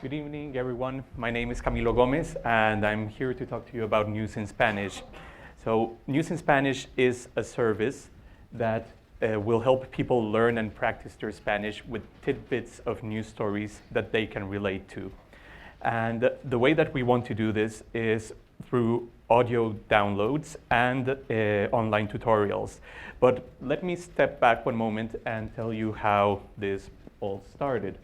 Good evening, everyone. My name is Camilo Gomez, and I'm here to talk to you about News in Spanish. So, News in Spanish is a service that will help people learn and practice their Spanish with tidbits of news stories that they can relate to. And the way that we want to do this is through audio downloads and online tutorials. But let me step back one moment and tell you how this all started.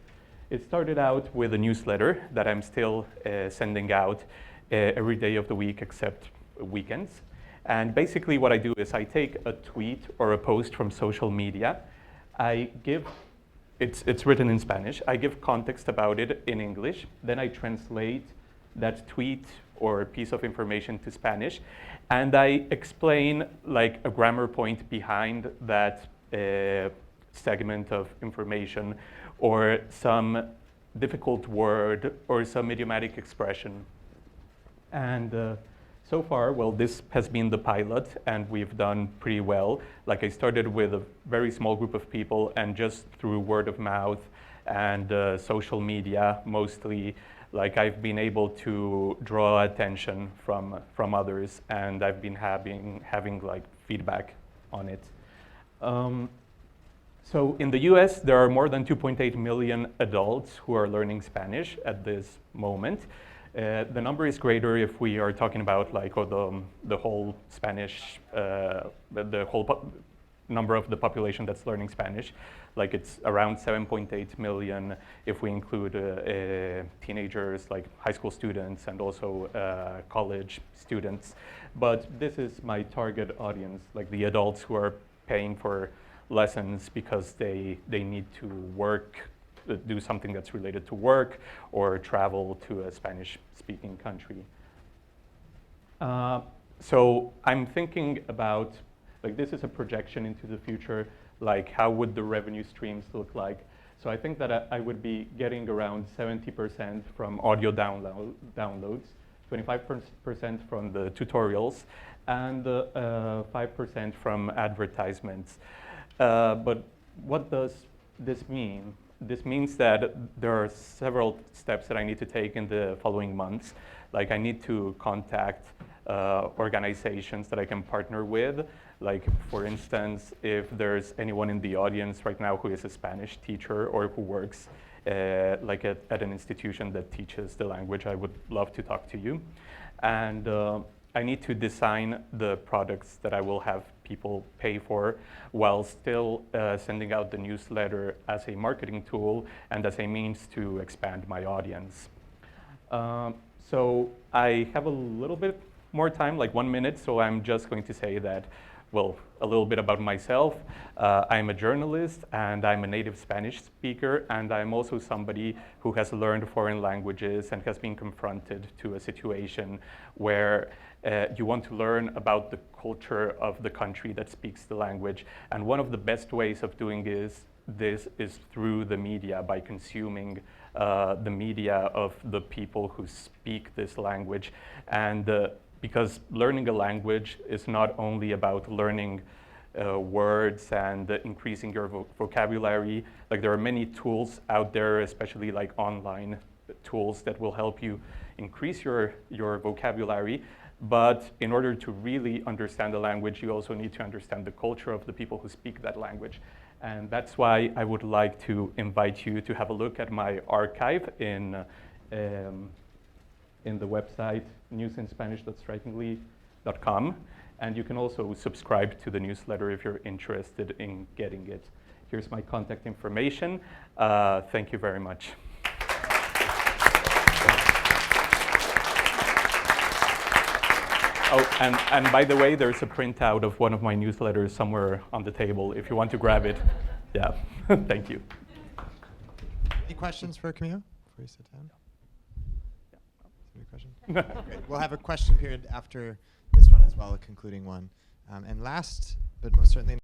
It started out with a newsletter that I'm still sending out every day of the week except weekends. And basically what I do is I take a tweet or a post from social media. It's written in Spanish. I give context about it in English. Then I translate that tweet or piece of information to Spanish. And I explain like a grammar point behind that segment of information, or some difficult word, or some idiomatic expression. And so far, well, this has been the pilot, and we've done pretty well. Like, I started with a very small group of people, and just through word of mouth and social media, mostly, like, I've been able to draw attention from others, and I've been having like feedback on it. So in the US, there are more than 2.8 million adults who are learning Spanish at this moment. The number is greater if we are talking about like the whole Spanish, the whole number of the population that's learning Spanish. Like, it's around 7.8 million if we include teenagers, like high school students, and also college students. But this is my target audience, like the adults who are paying for lessons because they need to work, do something that's related to work, or travel to a Spanish-speaking country. So I'm thinking about, like, this is a projection into the future, like how would the revenue streams look like? So I think that I would be getting around 70% from audio downloads, 25% from the tutorials, and 5% from advertisements. But what does this mean? This means that there are several steps that I need to take in the following months. Like, I need to contact organizations that I can partner with. Like, for instance, if there's anyone in the audience right now who is a Spanish teacher or who works like at an institution that teaches the language, I would love to talk to you. And I need to design the products that I will have people pay for, while still sending out the newsletter as a marketing tool and as a means to expand my audience. So I have a little bit more time, like 1 minute, so I'm just going to say that, well, a little bit about myself. I'm a journalist, and I'm a native Spanish speaker, and I'm also somebody who has learned foreign languages and has been confronted to a situation where you want to learn about the culture of the country that speaks the language. And one of the best ways of doing this is through the media, by consuming the media of the people who speak this language. And because learning a language is not only about learning words and increasing your vocabulary. Like, there are many tools out there, especially like online tools, that will help you increase your vocabulary. But in order to really understand the language, you also need to understand the culture of the people who speak that language. And that's why I would like to invite you to have a look at my archive in the website newsinspanish.strikingly.com. And you can also subscribe to the newsletter if you're interested in getting it. Here's my contact information. Thank you very much. Oh, and by the way, there's a printout of one of my newsletters somewhere on the table if you want to grab it. Yeah, thank you. Any questions for Camilo before you sit down? Any questions? Great. We'll have a question period after this one as well, a concluding one. And last, but most certainly